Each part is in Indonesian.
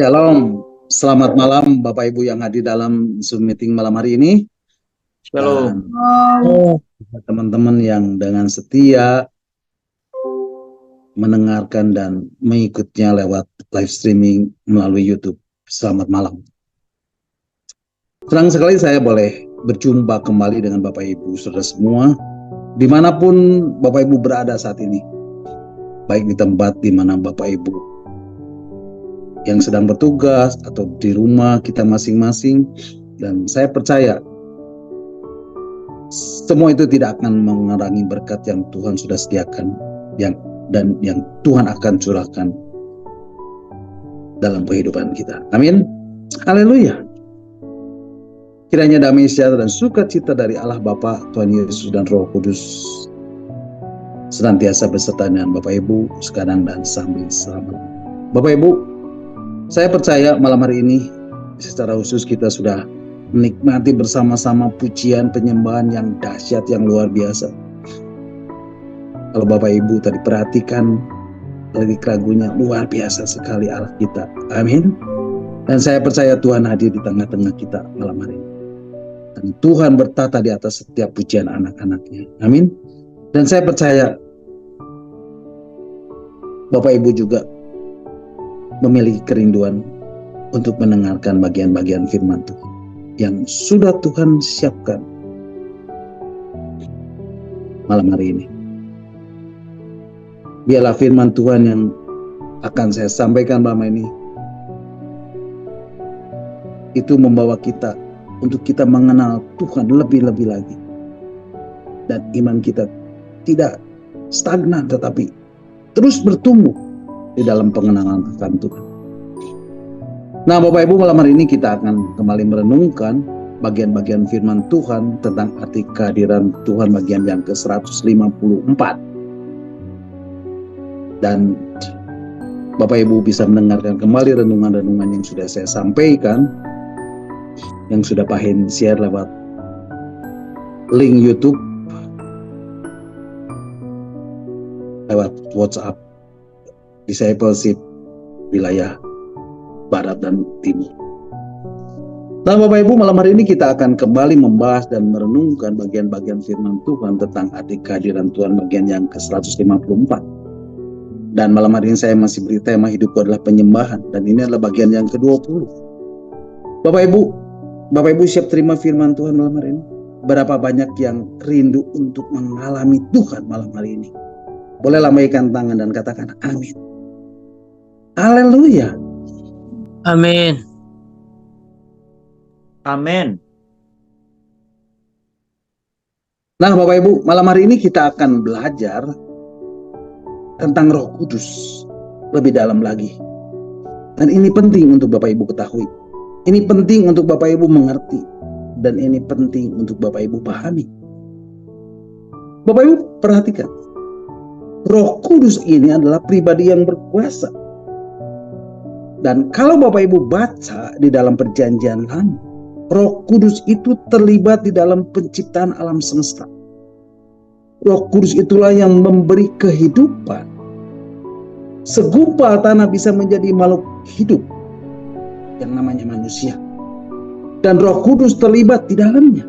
Shalom, selamat malam Bapak Ibu yang hadir dalam Zoom meeting malam hari ini. Shalom. Dan teman-teman yang dengan setia mendengarkan dan mengikutnya lewat live streaming melalui YouTube. Selamat malam. Senang sekali saya boleh berjumpa kembali dengan Bapak Ibu saudara semua, dimanapun Bapak Ibu berada saat ini, baik di tempat di mana Bapak Ibu yang sedang bertugas atau di rumah kita masing-masing. Dan saya percaya semua itu tidak akan mengurangi berkat yang Tuhan sudah sediakan dan yang Tuhan akan curahkan dalam kehidupan kita. Amin. Haleluya. Kiranya damai sejahtera dan sukacita dari Allah Bapa, Tuhan Yesus dan Roh Kudus senantiasa beserta dengan Bapak Ibu sekarang dan sampai selama. Bapak Ibu, saya percaya malam hari ini secara khusus kita sudah menikmati bersama-sama pujian penyembahan yang dahsyat, yang luar biasa. Kalau Bapak Ibu tadi perhatikan lirik lagunya, luar biasa sekali Allah kita. Amin. Dan saya percaya Tuhan hadir di tengah-tengah kita malam hari ini. Dan Tuhan bertata di atas setiap pujian anak-anaknya. Amin. Dan saya percaya Bapak Ibu juga memiliki kerinduan untuk mendengarkan bagian-bagian firman Tuhan yang sudah Tuhan siapkan malam hari ini. Biarlah firman Tuhan yang akan saya sampaikan malam ini itu membawa kita untuk kita mengenal Tuhan lebih-lebih lagi, dan iman kita tidak stagnan tetapi terus bertumbuh di dalam pengenalan akan Tuhan. Nah Bapak Ibu, malam hari ini kita akan kembali merenungkan bagian-bagian firman Tuhan tentang arti kehadiran Tuhan bagian yang ke-154. Dan Bapak Ibu bisa mendengarkan kembali renungan-renungan yang sudah saya sampaikan, yang sudah Pak Hen share lewat link YouTube, lewat WhatsApp Discipleship wilayah Barat dan Timur. Nah Bapak Ibu, malam hari ini kita akan kembali membahas dan merenungkan bagian-bagian firman Tuhan tentang arti kehadiran Tuhan bagian yang ke-154. Dan malam hari ini saya masih beri tema hidupku adalah penyembahan, dan ini adalah bagian yang ke-20. Bapak Ibu siap terima firman Tuhan malam hari ini? Berapa banyak yang rindu untuk mengalami Tuhan malam hari ini? Boleh lambaikan tangan dan katakan amin. Haleluya. Amin. Amin. Nah Bapak Ibu, malam hari ini kita akan belajar tentang Roh Kudus lebih dalam lagi. Dan ini penting untuk Bapak Ibu ketahui. Ini penting untuk Bapak Ibu mengerti. Dan ini penting untuk Bapak Ibu pahami. Bapak Ibu perhatikan, Roh Kudus ini adalah pribadi yang berkuasa. Dan kalau Bapak Ibu baca di dalam perjanjian lama, Roh Kudus itu terlibat di dalam penciptaan alam semesta. Roh Kudus itulah yang memberi kehidupan. Segumpal tanah bisa menjadi makhluk hidup yang namanya manusia. Dan Roh Kudus terlibat di dalamnya.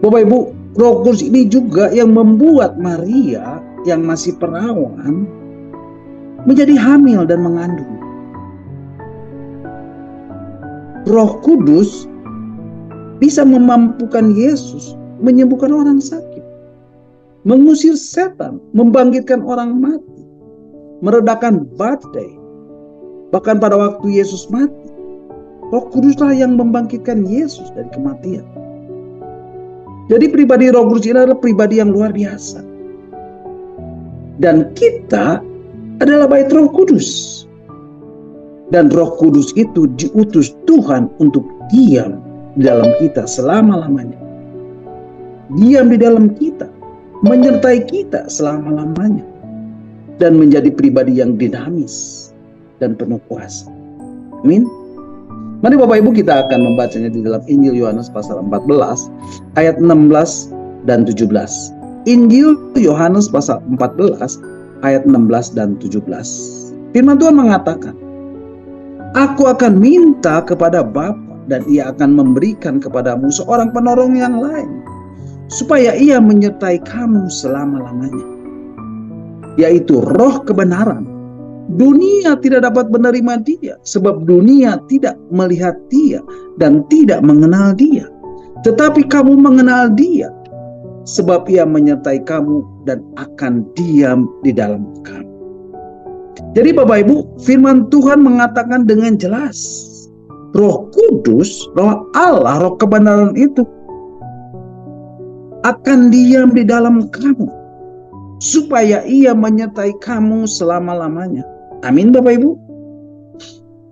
Bapak Ibu, Roh Kudus ini juga yang membuat Maria yang masih perawan menjadi hamil dan mengandung. Roh Kudus bisa memampukan Yesus menyembuhkan orang sakit, mengusir setan, membangkitkan orang mati, meredakan badai. Bahkan pada waktu Yesus mati, Roh Kuduslah yang membangkitkan Yesus dari kematian. Jadi pribadi Roh Kudus ini adalah pribadi yang luar biasa. Dan kita adalah bait Roh Kudus. Dan Roh Kudus itu diutus Tuhan untuk diam di dalam kita selama-lamanya. Diam di dalam kita, menyertai kita selama-lamanya. Dan menjadi pribadi yang dinamis dan penuh kuasa. Amin. Mari Bapak Ibu kita akan membacanya di dalam Injil Yohanes pasal 14 ayat 16 dan 17. Injil Yohanes pasal 14 ayat 16 dan 17. Firman Tuhan mengatakan, Aku akan minta kepada Bapa dan Ia akan memberikan kepadamu seorang penolong yang lain, supaya Ia menyertai kamu selama-lamanya, yaitu Roh kebenaran. Dunia tidak dapat menerima Dia, sebab dunia tidak melihat Dia dan tidak mengenal Dia. Tetapi kamu mengenal Dia, sebab Ia menyertai kamu dan akan diam di dalam kamu. Jadi Bapak Ibu, firman Tuhan mengatakan dengan jelas, Roh Kudus, Roh Allah, Roh kebenaran itu akan diam di dalam kamu, supaya Ia menyertai kamu selama-lamanya. Amin Bapak Ibu.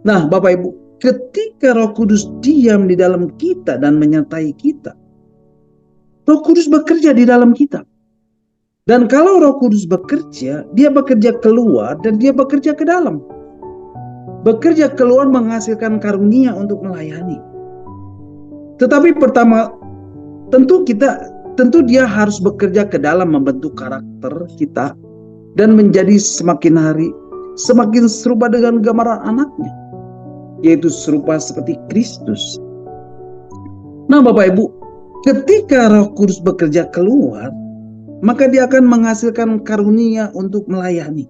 Nah Bapak Ibu, ketika Roh Kudus diam di dalam kita dan menyertai kita, Roh Kudus bekerja di dalam kita. Dan kalau Roh Kudus bekerja, Dia bekerja keluar dan Dia bekerja ke dalam. Bekerja keluar menghasilkan karunia untuk melayani. Tetapi pertama, tentu Dia harus bekerja ke dalam membentuk karakter kita dan menjadi semakin hari semakin serupa dengan gambaran anaknya, yaitu serupa seperti Kristus. Nah Bapak Ibu, ketika Roh Kudus bekerja keluar, maka Dia akan menghasilkan karunia untuk melayani.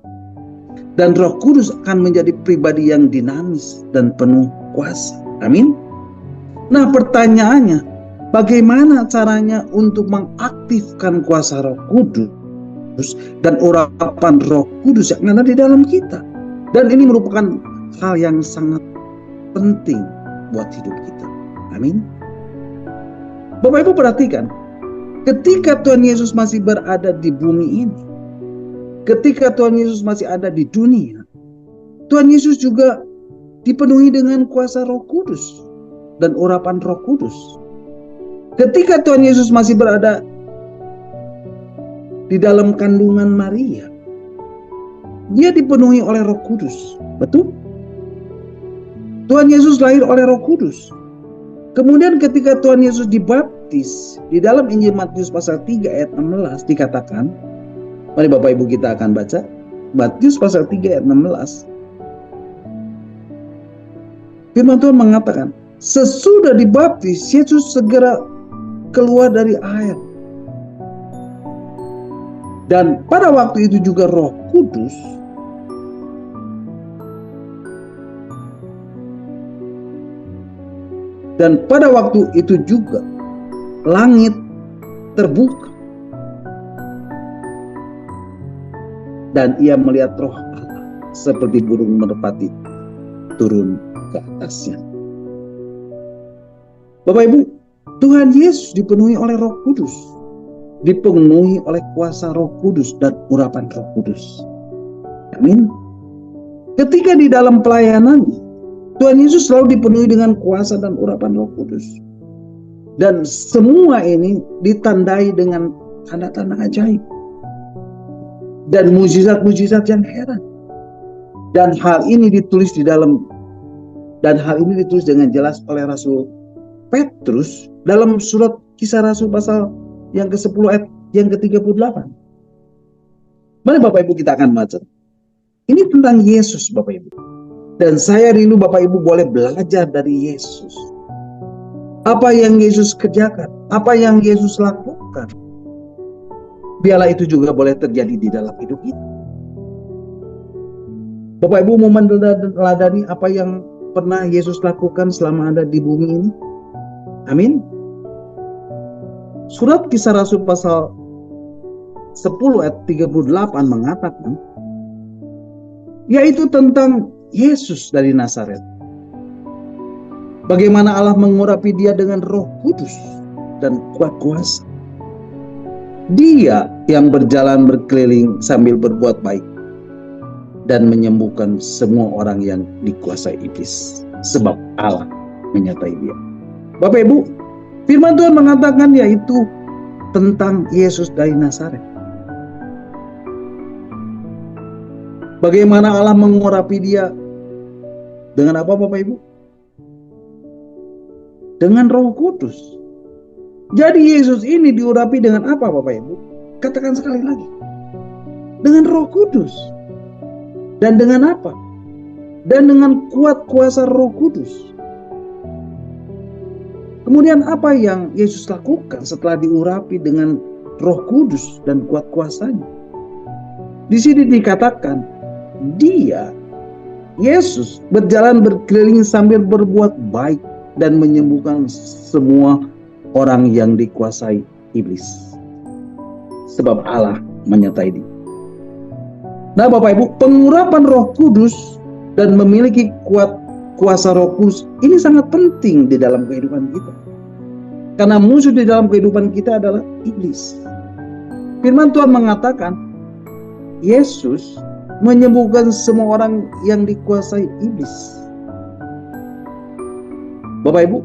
Dan Roh Kudus akan menjadi pribadi yang dinamis dan penuh kuasa. Amin. Nah pertanyaannya, bagaimana caranya untuk mengaktifkan kuasa Roh Kudus dan urapan Roh Kudus yang ada di dalam kita? Dan ini merupakan hal yang sangat penting buat hidup kita. Amin. Bapak Ibu perhatikan, ketika Tuhan Yesus masih berada di bumi ini, ketika Tuhan Yesus masih ada di dunia, Tuhan Yesus juga dipenuhi dengan kuasa Roh Kudus dan urapan Roh Kudus. Ketika Tuhan Yesus masih berada di dalam kandungan Maria, Dia dipenuhi oleh Roh Kudus. Betul? Tuhan Yesus lahir oleh Roh Kudus. Kemudian ketika Tuhan Yesus dibaptis, di dalam Injil Matius pasal 3 ayat 16 dikatakan, mari Bapak Ibu kita akan baca Matius pasal 3 ayat 16. Firman Tuhan mengatakan, sesudah dibaptis, Yesus segera keluar dari air. Dan pada waktu itu juga Roh Kudus langit terbuka. Dan Ia melihat Roh Allah seperti burung merpati turun ke atasnya. Bapak Ibu, Tuhan Yesus dipenuhi oleh Roh Kudus, dipenuhi oleh kuasa Roh Kudus dan urapan Roh Kudus. Amin. Ketika di dalam pelayanan, Tuhan Yesus selalu dipenuhi dengan kuasa dan urapan Roh Kudus. Dan semua ini ditandai dengan tanda-tanda ajaib dan mujizat-mujizat yang heran. Dan hal ini ditulis dengan jelas oleh Rasul Petrus dalam surat Kisah Rasul pasal yang ke-10 ayat yang ke-38. Mari Bapak Ibu kita akan baca. Ini tentang Yesus Bapak Ibu. Dan saya rindu Bapak Ibu boleh belajar dari Yesus. Apa yang Yesus kerjakan, apa yang Yesus lakukan, biarlah itu juga boleh terjadi di dalam hidup kita. Bapak Ibu mau meneladani apa yang pernah Yesus lakukan selama ada di bumi ini? Amin. Surat Kisah Rasul pasal 10 ayat 38 mengatakan, yaitu tentang Yesus dari Nazaret. Bagaimana Allah mengurapi Dia dengan Roh Kudus dan kuat kuasa. Dia yang berjalan berkeliling sambil berbuat baik dan menyembuhkan semua orang yang dikuasai iblis, sebab Allah menyertai dia. Bapak Ibu, firman Tuhan mengatakan yaitu tentang Yesus dari Nazaret. Bagaimana Allah mengurapi Dia dengan apa Bapak Ibu? Dengan Roh Kudus. Jadi Yesus ini diurapi dengan apa Bapak Ibu? Katakan sekali lagi. Dengan Roh Kudus. Dan dengan apa? dan dengan kuat kuasa Roh Kudus. Kemudian apa yang Yesus lakukan setelah diurapi dengan Roh Kudus dan kuat kuasanya? Di sini dikatakan Yesus berjalan berkeliling sambil berbuat baik dan menyembuhkan semua orang yang dikuasai iblis. Sebab Allah menyertai dia. Nah Bapak Ibu, pengurapan Roh Kudus dan memiliki kuasa Roh Kudus ini sangat penting di dalam kehidupan kita. Karena musuh di dalam kehidupan kita adalah iblis. Firman Tuhan mengatakan, Yesus menyembuhkan semua orang yang dikuasai iblis. Bapak Ibu,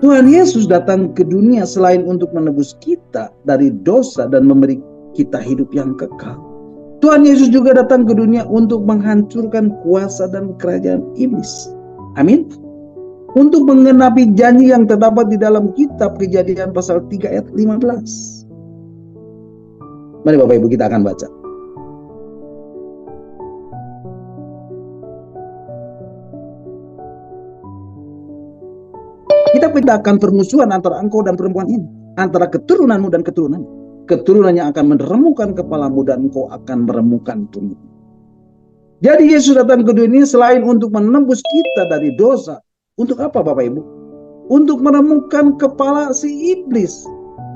Tuhan Yesus datang ke dunia selain untuk menebus kita dari dosa dan memberi kita hidup yang kekal. Tuhan Yesus juga datang ke dunia untuk menghancurkan kuasa dan kerajaan iblis. Amin. Untuk menggenapi janji yang terdapat di dalam kitab Kejadian pasal 3 ayat 15. Mari Bapak Ibu kita akan baca. Kita akan permusuhan antara engkau dan perempuan ini, antara keturunanmu dan keturunanmu. Keturunannya akan meremukkan kepalamu dan engkau akan meremukkan punggungmu. Jadi Yesus datang ke dunia selain untuk menembus kita dari dosa. Untuk apa Bapak Ibu? Untuk meremukkan kepala si iblis.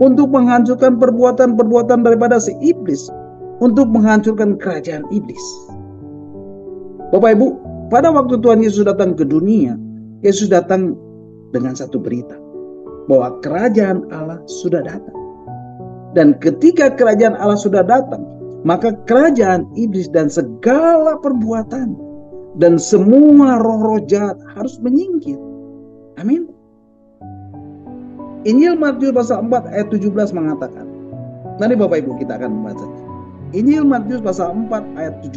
Untuk menghancurkan perbuatan-perbuatan daripada si iblis. Untuk menghancurkan kerajaan iblis. Bapak Ibu, pada waktu Tuhan Yesus datang ke dunia, Yesus datang dengan satu berita, bahwa kerajaan Allah sudah datang. Dan ketika kerajaan Allah sudah datang, maka kerajaan iblis dan segala perbuatan dan semua roh-roh jahat harus menyingkir. Amin. Injil Matius pasal 4 ayat 17 mengatakan, nanti Bapak Ibu kita akan membaca. Injil Matius pasal 4 ayat 17,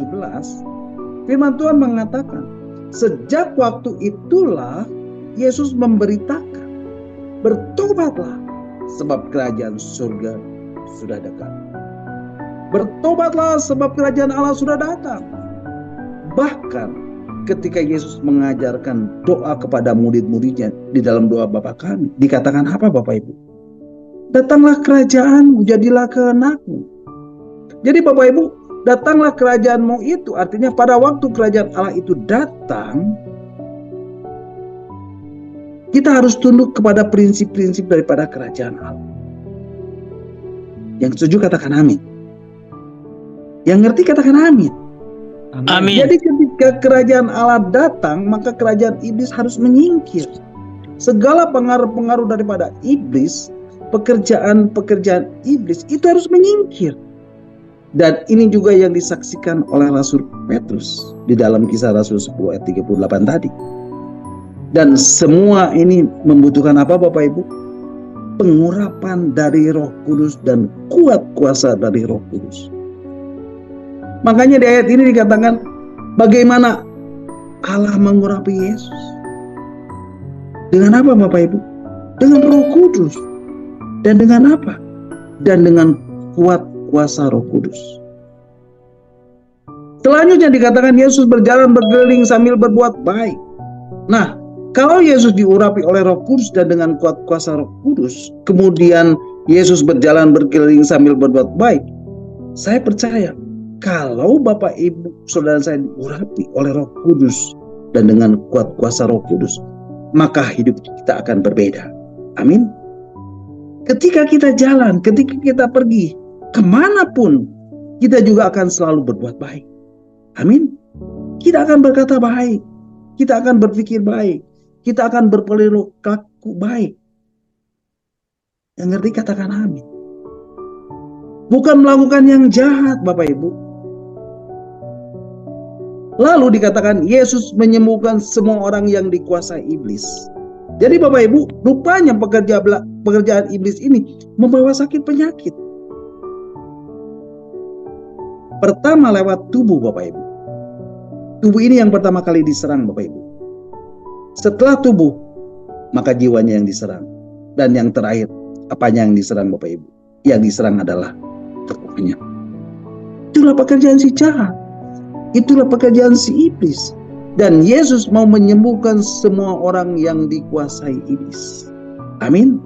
firman Tuhan mengatakan, sejak waktu itulah Yesus memberitakan, bertobatlah sebab kerajaan surga sudah dekat. Bertobatlah sebab kerajaan Allah sudah datang. Bahkan ketika Yesus mengajarkan doa kepada murid-muridnya di dalam doa Bapa kami, dikatakan apa Bapak Ibu? Datanglah kerajaanmu, jadilah kehendakmu. Jadi Bapak Ibu, datanglah kerajaanmu itu artinya pada waktu kerajaan Allah itu datang, kita harus tunduk kepada prinsip-prinsip daripada kerajaan Allah. Yang setuju katakan amin. Yang ngerti katakan amin. Amin. Jadi ketika kerajaan Allah datang, maka kerajaan iblis harus menyingkir. Segala pengaruh-pengaruh daripada iblis, pekerjaan-pekerjaan iblis itu harus menyingkir. Dan ini juga yang disaksikan oleh Rasul Petrus di dalam Kisah Rasul 10 ayat 38 tadi. Dan semua ini membutuhkan apa Bapak Ibu? Pengurapan dari Roh Kudus dan kuat kuasa dari Roh Kudus. Makanya di ayat ini dikatakan bagaimana Allah mengurapi Yesus. Dengan apa Bapak Ibu? Dengan Roh Kudus. Dan dengan apa? Dan dengan kuat kuasa Roh Kudus. Selanjutnya dikatakan Yesus berjalan berkeliling sambil berbuat baik. Nah, kalau Yesus diurapi oleh Roh Kudus dan dengan kuat kuasa Roh Kudus, kemudian Yesus berjalan berkeliling sambil berbuat baik, saya percaya kalau Bapak Ibu saudara saya diurapi oleh Roh Kudus dan dengan kuat kuasa Roh Kudus, maka hidup kita akan berbeda. Amin. Ketika kita jalan, ketika kita pergi kemanapun, kita juga akan selalu berbuat baik. Amin. Kita akan berkata baik, kita akan berpikir baik, kita akan berperilaku baik. Yang ngerti katakan amin. Bukan melakukan yang jahat Bapak Ibu. Lalu dikatakan Yesus menyembuhkan semua orang yang dikuasai iblis. Jadi Bapak Ibu, rupanya pekerjaan iblis ini membawa sakit penyakit. Pertama lewat tubuh Bapak Ibu. Tubuh ini yang pertama kali diserang Bapak Ibu. Setelah tubuh, maka jiwanya yang diserang. Dan yang terakhir, apanya yang diserang Bapak Ibu? Yang diserang adalah rohnya. Itulah pekerjaan si jahat. Itulah pekerjaan si iblis. Dan Yesus mau menyembuhkan semua orang yang dikuasai iblis. Amin.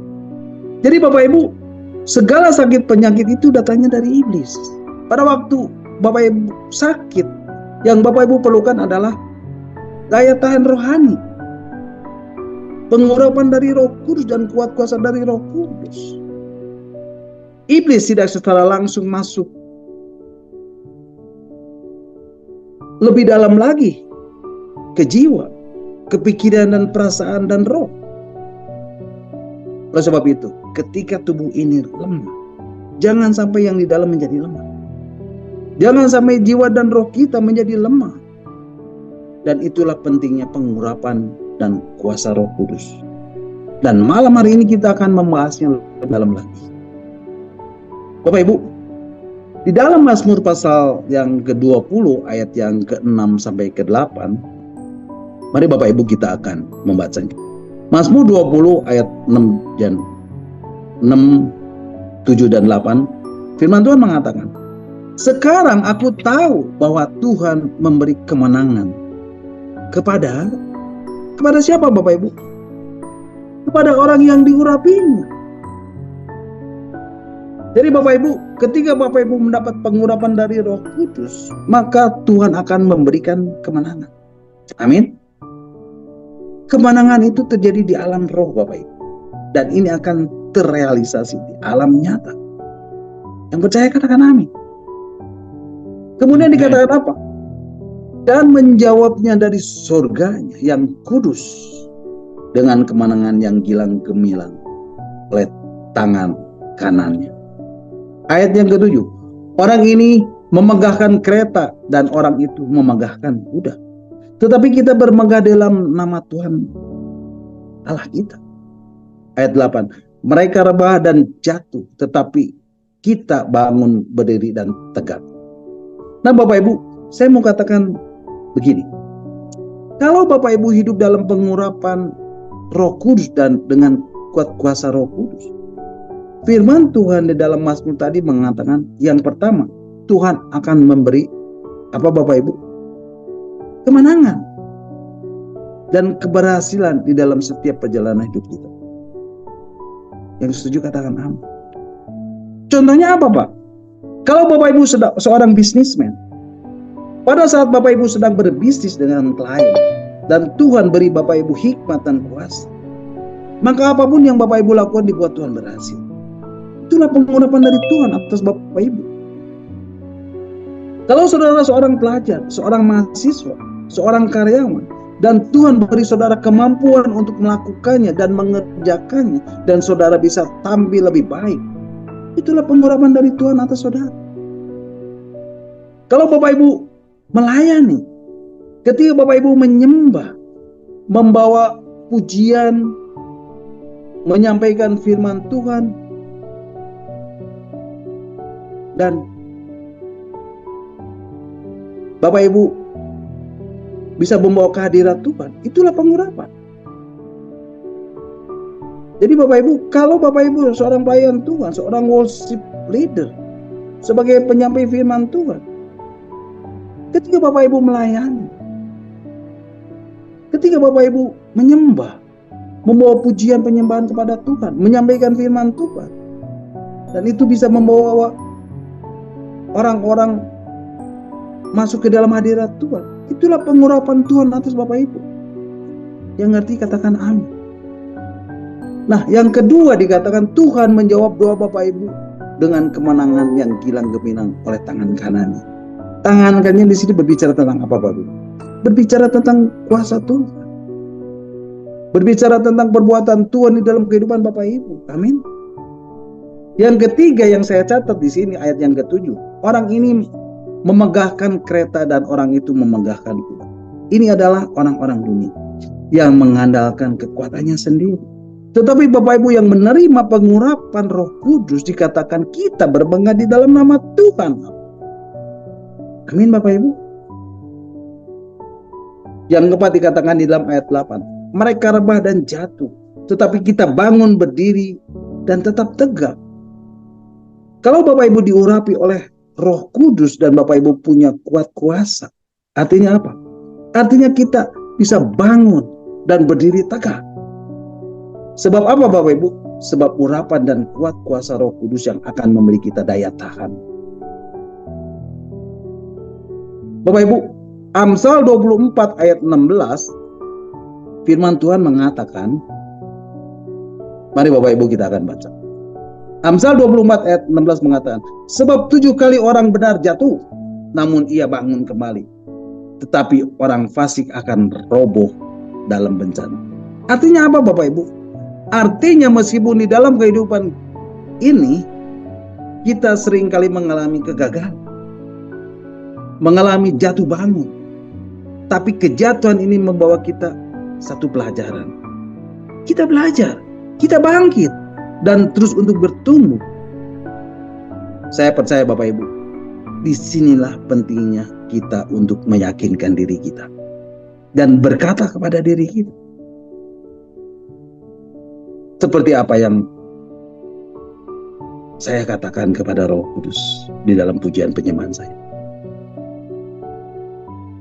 Jadi Bapak Ibu, segala sakit penyakit itu datangnya dari iblis. Pada waktu Bapak Ibu sakit, yang Bapak Ibu perlukan adalah daya tahan rohani, pengurapan dari Roh Kudus dan kuat kuasa dari Roh Kudus. Iblis tidak secara langsung masuk lebih dalam lagi ke jiwa, kepikiran dan perasaan dan roh. Oleh sebab itu, ketika tubuh ini lemah, jangan sampai yang di dalam menjadi lemah. Jangan sampai jiwa dan roh kita menjadi lemah. Dan itulah pentingnya pengurapan dan kuasa Roh Kudus. Dan malam hari ini kita akan membahasnya lebih dalam lagi. Bapak Ibu, di dalam Mazmur pasal yang ke-20 ayat yang ke-6 sampai ke-8, mari Bapak Ibu kita akan membacanya. Mazmur 20 ayat 6 dan 6, 7 dan 8, firman Tuhan mengatakan, sekarang aku tahu bahwa Tuhan memberi kemenangan kepada siapa Bapak Ibu? Kepada orang yang diurapinya. Jadi Bapak Ibu, ketika Bapak Ibu mendapat pengurapan dari Roh Kudus, maka Tuhan akan memberikan kemenangan. Amin. Kemenangan itu terjadi di alam roh Bapak Ibu. Dan ini akan terrealisasi di alam nyata. Yang percaya katakan amin. Kemudian dikatakan apa? Dan menjawabnya dari surganya yang kudus dengan kemenangan yang gilang gemilang oleh tangan kanannya. Ayat yang ke-7, orang ini memegahkan kereta dan orang itu memegahkan kuda. Tetapi kita bermegah dalam nama Tuhan Allah kita. Ayat 8, mereka rebah dan jatuh, tetapi kita bangun berdiri dan tegak. Nah Bapak Ibu, saya mau katakan begini. Kalau Bapak Ibu hidup dalam pengurapan Roh Kudus dan dengan kuat kuasa Roh Kudus, firman Tuhan di dalam Mazmur tadi mengatakan yang pertama, Tuhan akan memberi apa Bapak Ibu? Kemenangan dan keberhasilan di dalam setiap perjalanan hidup kita. Yang setuju katakan amin. Contohnya apa Pak? Kalau Bapak Ibu seorang bisnismen, pada saat Bapak Ibu sedang berbisnis dengan klien dan Tuhan beri Bapak Ibu hikmat dan kuasa, maka apapun yang Bapak Ibu lakukan dibuat Tuhan berhasil. Itulah pengurapan dari Tuhan atas Bapak Ibu. Kalau saudara seorang pelajar, seorang mahasiswa, seorang karyawan, dan Tuhan beri saudara kemampuan untuk melakukannya dan mengerjakannya, dan saudara bisa tampil lebih baik, itulah pengurapan dari Tuhan atas saudara. Kalau Bapak Ibu melayani, ketika Bapak Ibu menyembah, membawa pujian, menyampaikan firman Tuhan, dan Bapak Ibu bisa membawa kehadirat Tuhan, itulah pengurapan. Jadi Bapak Ibu, kalau Bapak Ibu seorang pelayan Tuhan, seorang worship leader, sebagai penyampai firman Tuhan, ketika Bapak Ibu melayani, ketika Bapak Ibu menyembah, membawa pujian penyembahan kepada Tuhan, menyampaikan firman Tuhan, dan itu bisa membawa orang-orang masuk ke dalam hadirat Tuhan, itulah pengurapan Tuhan atas Bapak Ibu. Yang ngerti katakan amin. Nah, yang kedua dikatakan Tuhan menjawab doa Bapak Ibu dengan kemenangan yang gilang gemilang oleh tangan kanannya. Tangan kanannya di sini berbicara tentang apa Bapak Ibu? Berbicara tentang kuasa Tuhan. Berbicara tentang perbuatan Tuhan di dalam kehidupan Bapak Ibu. Amin. Yang ketiga yang saya catat di sini ayat yang ke-7. Orang ini memegahkan kereta dan orang itu memegahkan kuda. Ini adalah orang-orang dunia yang mengandalkan kekuatannya sendiri. Tetapi Bapak Ibu yang menerima pengurapan Roh Kudus dikatakan kita berbangga di dalam nama Tuhan. Amin Bapak Ibu. Yang keempat dikatakan di dalam ayat 8. Mereka rebah dan jatuh, tetapi kita bangun berdiri dan tetap tegak. Kalau Bapak Ibu diurapi oleh Roh Kudus dan Bapak Ibu punya kuat kuasa, artinya apa? Artinya kita bisa bangun dan berdiri tegak. Sebab apa Bapak Ibu? Sebab urapan dan kuat kuasa Roh Kudus yang akan memberi kita daya tahan. Bapak Ibu, Amsal 24 ayat 16, firman Tuhan mengatakan, mari Bapak Ibu kita akan baca. Amsal 24 ayat 16 mengatakan, sebab 7 kali orang benar jatuh, namun ia bangun kembali. Tetapi orang fasik akan roboh dalam bencana. Artinya apa Bapak Ibu? Artinya meskipun di dalam kehidupan ini, kita seringkali mengalami kegagalan, mengalami jatuh bangun. Tapi kejatuhan ini membawa kita satu pelajaran. Kita belajar, kita bangkit, dan terus untuk bertumbuh. Saya percaya Bapak Ibu, disinilah pentingnya kita untuk meyakinkan diri kita dan berkata kepada diri kita seperti apa yang saya katakan kepada Roh Kudus di dalam pujian penyembahan saya.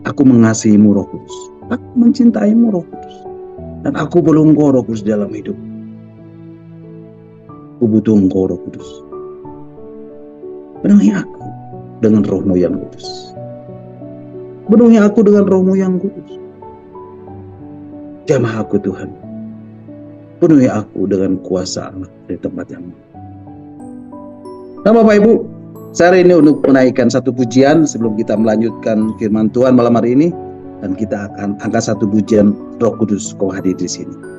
Aku mengasihimu Roh Kudus, aku mencintaimu Roh Kudus, dan aku perlu Engkau Roh Kudus dalam hidup. Aku butuh Engkau Roh Kudus. Penuhi aku dengan Roh-Mu yang kudus. Penuhi aku dengan Roh-Mu yang kudus. Jamah aku Tuhan. Penuhi aku dengan kuasa Allah di tempat yang mulia. Nah Bapak Ibu, saya hari ini untuk menaikkan satu pujian sebelum kita melanjutkan firman Tuhan malam hari ini, dan kita akan angkat satu pujian Roh Kudus Kau hadir di sini.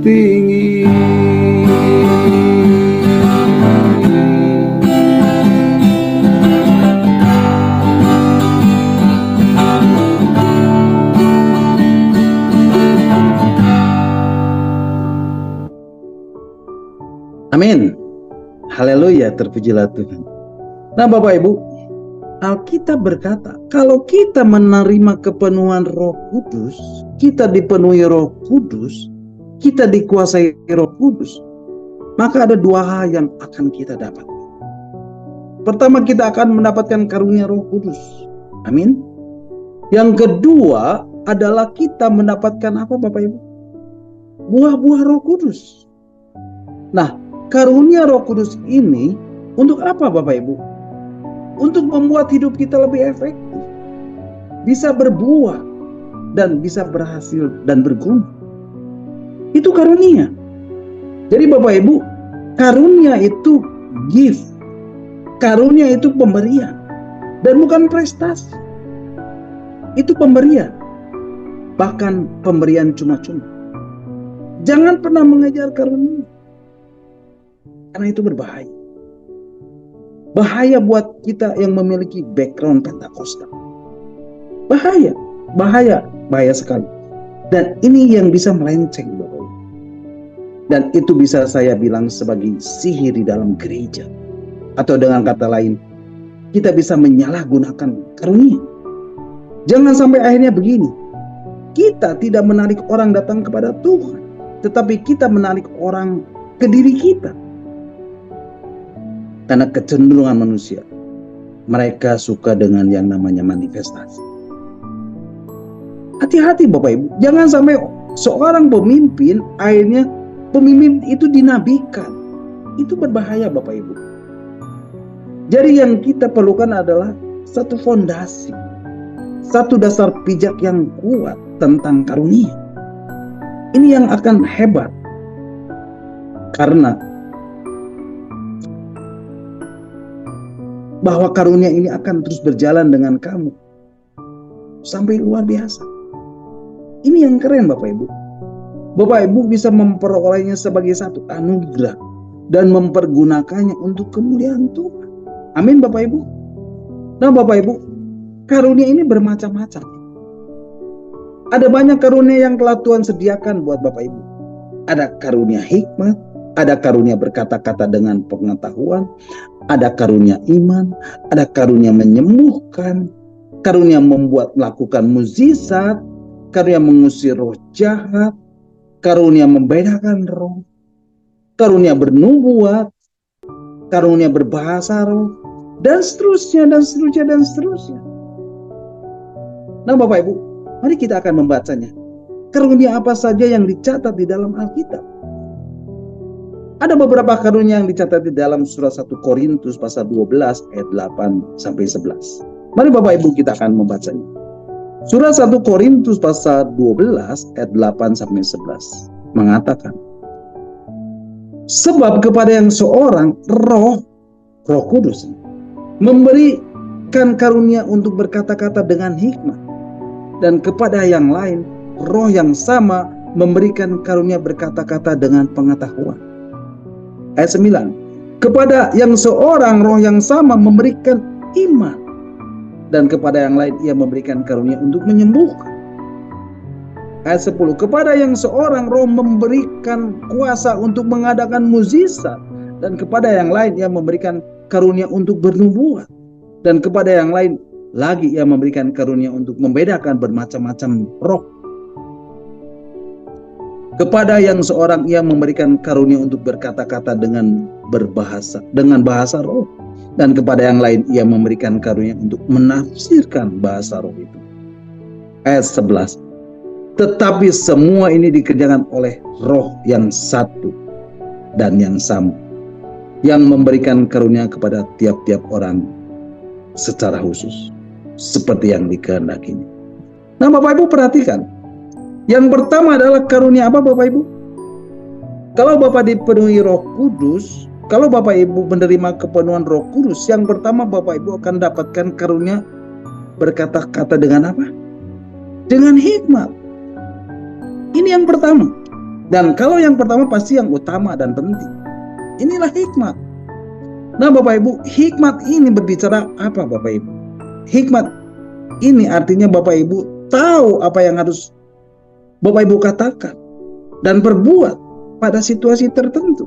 tinggi. Amin. Haleluya, terpujilah Tuhan. Nah, Bapak Ibu, Alkitab berkata, kalau kita menerima kepenuhan Roh Kudus, kita dipenuhi Roh Kudus, kita dikuasai Roh Kudus, maka ada dua hal yang akan kita dapat. Pertama, kita akan mendapatkan karunia Roh Kudus. Amin. Yang kedua adalah kita mendapatkan apa, Bapak Ibu? Buah-buah Roh Kudus. Nah, karunia Roh Kudus ini untuk apa, Bapak Ibu? Untuk membuat hidup kita lebih efektif, bisa berbuah, dan bisa berhasil dan berguna. Itu karunia. Jadi Bapak Ibu, karunia itu gift. Karunia itu pemberian. Dan bukan prestasi. Itu pemberian. Bahkan pemberian cuma-cuma. Jangan pernah mengejar karunia. Karena itu berbahaya. Bahaya buat kita yang memiliki background Pentakosta. Bahaya, bahaya sekali. Dan ini yang bisa melenceng, Bapak Ibu. Dan itu bisa saya bilang sebagai sihir di dalam gereja. Atau dengan kata lain, kita bisa menyalahgunakan karunia. Jangan sampai akhirnya begini. Kita tidak menarik orang datang kepada Tuhan, tetapi kita menarik orang ke diri kita. Karena kecenderungan manusia, mereka suka dengan yang namanya manifestasi. Hati-hati Bapak Ibu, jangan sampai seorang pemimpin akhirnya pemimpin itu dinabikan. Itu berbahaya Bapak Ibu. Jadi yang kita perlukan adalah satu fondasi, satu dasar pijak yang kuat tentang karunia. Ini yang akan hebat. Karena bahwa karunia ini akan terus berjalan dengan kamu sampai luar biasa. Ini yang keren Bapak Ibu. Bapak Ibu bisa memperolehnya sebagai satu anugerah dan mempergunakannya untuk kemuliaan Tuhan. Amin Bapak Ibu. Nah Bapak Ibu, karunia ini bermacam-macam. Ada banyak karunia yang telah Tuhan sediakan buat Bapak Ibu. Ada karunia hikmat, ada karunia berkata-kata dengan pengetahuan, ada karunia iman, ada karunia menyembuhkan, karunia membuat melakukan mukjizat, karunia mengusir roh jahat, karunia membedakan roh, karunia bernubuat, karunia berbahasa roh, dan seterusnya, dan seterusnya, dan seterusnya. Nah Bapak Ibu, mari kita akan membacanya. Karunia apa saja yang dicatat di dalam Alkitab? Ada beberapa karunia yang dicatat di dalam surat 1 Korintus pasal 12 ayat 8 sampai 11. Mari Bapak Ibu kita akan membacanya. Surat 1 Korintus pasal 12 ayat 8 sampai 11 mengatakan, sebab kepada yang seorang Roh Kudus memberikan karunia untuk berkata-kata dengan hikmat, dan kepada yang lain Roh yang sama memberikan karunia berkata-kata dengan pengetahuan. Ayat 9, kepada yang seorang Roh yang sama memberikan iman, dan kepada yang lain ia memberikan karunia untuk menyembuhkan. Ayat 10, kepada yang seorang Roh memberikan kuasa untuk mengadakan mukjizat, dan kepada yang lain ia memberikan karunia untuk bernubuat, dan kepada yang lain lagi ia memberikan karunia untuk membedakan bermacam-macam roh. Kepada yang seorang ia memberikan karunia untuk berkata-kata dengan bahasa roh, dan kepada yang lain ia memberikan karunia untuk menafsirkan bahasa roh itu. Ayat 11, tetapi semua ini dikerjakan oleh Roh yang satu dan yang sama, yang memberikan karunia kepada tiap-tiap orang secara khusus, seperti yang dikehendakinya. Nah Bapak Ibu perhatikan, yang pertama adalah karunia apa Bapak Ibu? Kalau Bapak dipenuhi Roh Kudus, kalau Bapak Ibu menerima kepenuhan Roh Kudus, yang pertama Bapak Ibu akan dapatkan karunia berkata-kata dengan apa? Dengan hikmat. Ini yang pertama. Dan kalau yang pertama pasti yang utama dan penting. Inilah hikmat. Nah Bapak Ibu, hikmat ini berbicara apa Bapak Ibu? Hikmat ini artinya Bapak Ibu tahu apa yang harus Bapak Ibu katakan dan berbuat pada situasi tertentu.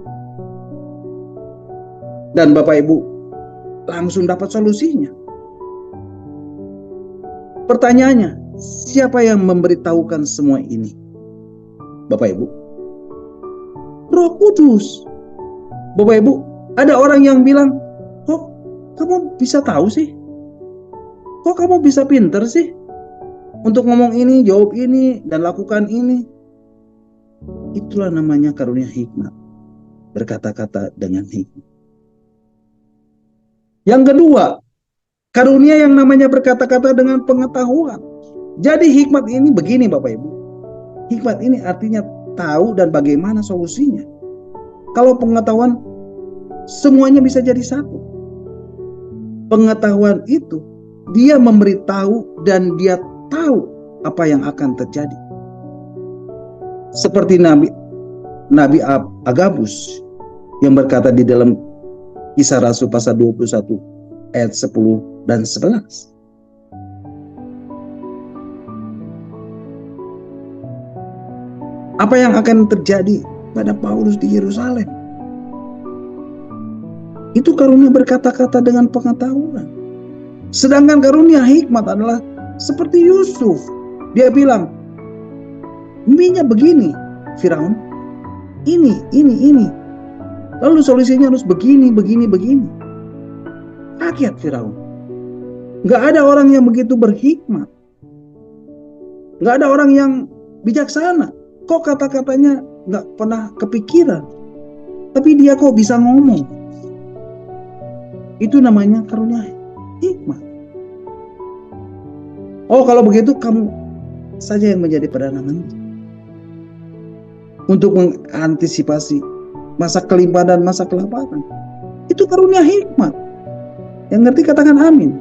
Dan Bapak Ibu langsung dapat solusinya. Pertanyaannya, siapa yang memberitahukan semua ini? Bapak Ibu, Roh Kudus. Bapak Ibu, ada orang yang bilang, kok kamu bisa tahu sih? Kok kamu bisa pinter sih? Untuk ngomong ini, jawab ini, dan lakukan ini. Itulah namanya karunia hikmat. Berkata-kata dengan hikmat. Yang kedua, karunia yang namanya berkata-kata dengan pengetahuan. Jadi hikmat ini begini Bapak Ibu. Hikmat ini artinya tahu dan bagaimana solusinya. Kalau pengetahuan, semuanya bisa jadi satu. Pengetahuan itu, dia memberitahu dan dia tahu apa yang akan terjadi. Seperti Nabi Agabus yang berkata di dalam Kisah Rasul pasal 21 ayat 10 dan 11. Apa yang akan terjadi pada Paulus di Yerusalem? Itu karunia berkata-kata dengan pengetahuan. Sedangkan karunia hikmat adalah seperti Yusuf. Dia bilang, mimpinya begini, Firaun. Ini. Lalu solusinya harus begini. Kaget Firaun. Gak ada orang yang begitu berhikmat. Gak ada orang yang bijaksana. Kok kata-katanya gak pernah kepikiran. Tapi dia kok bisa ngomong. Itu namanya karunia hikmat. Oh kalau begitu kamu saja yang menjadi Perdana Menteri. Untuk mengantisipasi masa kelimpahan dan masa kelaparan. Itu karunia hikmat. Yang ngerti katakan amin.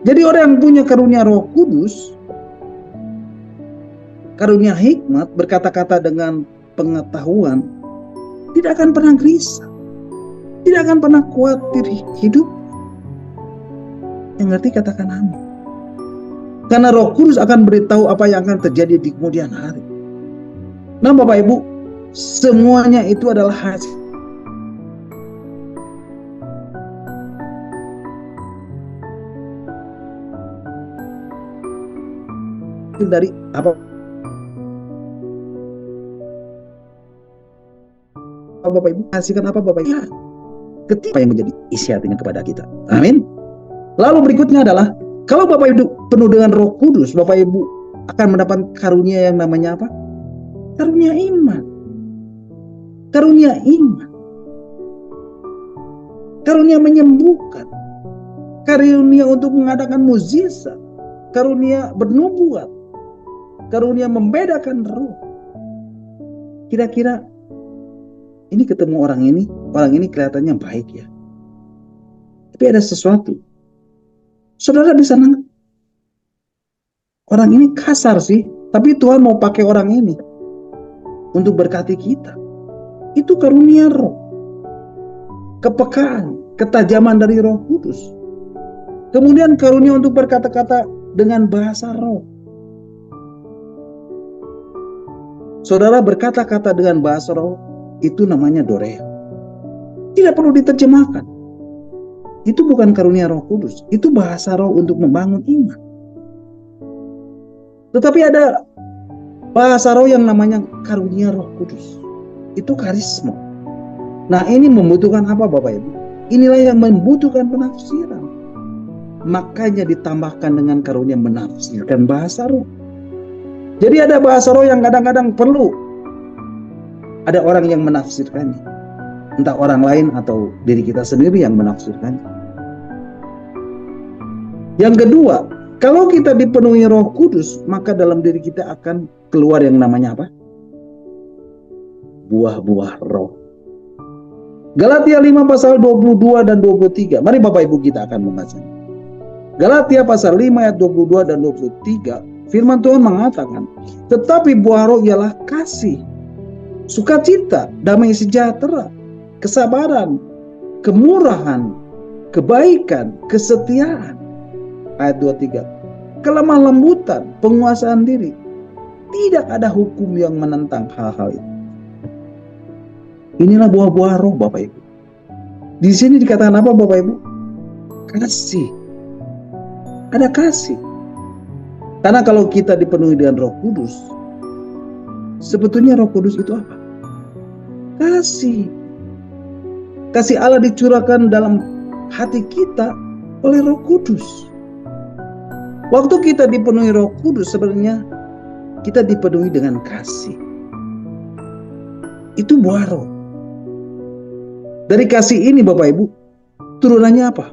Jadi orang yang punya karunia Roh Kudus, karunia hikmat, berkata-kata dengan pengetahuan, tidak akan pernah gelisah, tidak akan pernah khawatir hidup. Yang ngerti katakan amin. Karena Roh Kudus akan beritahu apa yang akan terjadi di kemudian hari. Nah Bapak Ibu, semuanya itu adalah hasil dari apa Bapak Ibu hasilkan apa Bapak Ibu? Ketika yang menjadi isi hatinya kepada kita. Amin. Lalu berikutnya adalah kalau Bapak Ibu penuh dengan Roh Kudus, Bapak Ibu akan mendapat karunia yang namanya apa? Karunia iman. Karunia iman. Karunia menyembuhkan. Karunia untuk mengadakan mukjizat. Karunia bernubuat. Karunia membedakan roh. Kira-kira ini ketemu orang ini kelihatannya baik ya. Tapi ada sesuatu. Saudara bisa nangkep. Orang ini kasar sih, tapi Tuhan mau pakai orang ini untuk berkati kita. Itu karunia roh. Kepekaan, ketajaman dari Roh Kudus. Kemudian karunia untuk berkata-kata dengan bahasa roh. Saudara berkata-kata dengan bahasa roh, itu namanya dorea. Tidak perlu diterjemahkan. Itu bukan karunia Roh Kudus, itu bahasa roh untuk membangun iman. Tetapi ada bahasa roh yang namanya karunia Roh Kudus. Itu karisma. Nah ini membutuhkan apa Bapak Ibu? Inilah yang membutuhkan penafsiran. Makanya ditambahkan dengan karunia menafsirkan bahasa roh. Jadi ada bahasa roh yang kadang-kadang perlu ada orang yang menafsirkannya. Entah orang lain atau diri kita sendiri yang menafsirkannya. Yang kedua, kalau kita dipenuhi Roh Kudus, maka dalam diri kita akan keluar yang namanya apa? Buah-buah roh. Galatia 5 pasal 22 dan 23. Mari Bapak Ibu kita akan membacanya. Galatia pasal 5 ayat 22 dan 23. Firman Tuhan mengatakan, tetapi buah roh ialah kasih, sukacita, damai sejahtera, kesabaran, kemurahan, kebaikan, kesetiaan. Ayat 23. Kelemah lembutan, penguasaan diri. Tidak ada hukum yang menentang hal-hal itu. Inilah buah-buah roh, Bapak Ibu. Di sini dikatakan apa, Bapak Ibu? Kasih. Ada kasih. Karena kalau kita dipenuhi dengan Roh Kudus, sebetulnya Roh Kudus itu apa? Kasih. Kasih Allah dicurahkan dalam hati kita oleh Roh Kudus. Waktu kita dipenuhi Roh Kudus, sebenarnya kita dipenuhi dengan kasih. Itu buah roh. Dari kasih ini, Bapak Ibu, turunannya apa?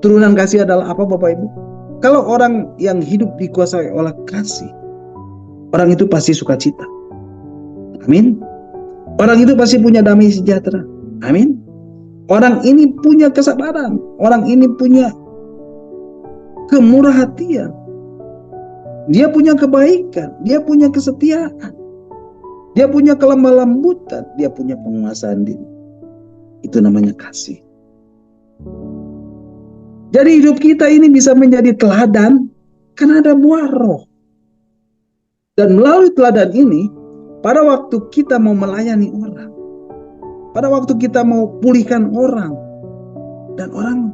Turunan kasih adalah apa, Bapak Ibu? Kalau orang yang hidup dikuasai oleh kasih, orang itu pasti sukacita. Amin. Orang itu pasti punya damai sejahtera. Amin. Orang ini punya kesabaran. Orang ini punya kemurah hatian. Dia punya kebaikan. Dia punya kesetiaan. Dia punya kelemah lembutan. Dia punya penguasaan diri. Itu namanya kasih. Jadi hidup kita ini bisa menjadi teladan karena ada buah roh. Dan melalui teladan ini, pada waktu kita mau melayani orang, pada waktu kita mau pulihkan orang, dan orang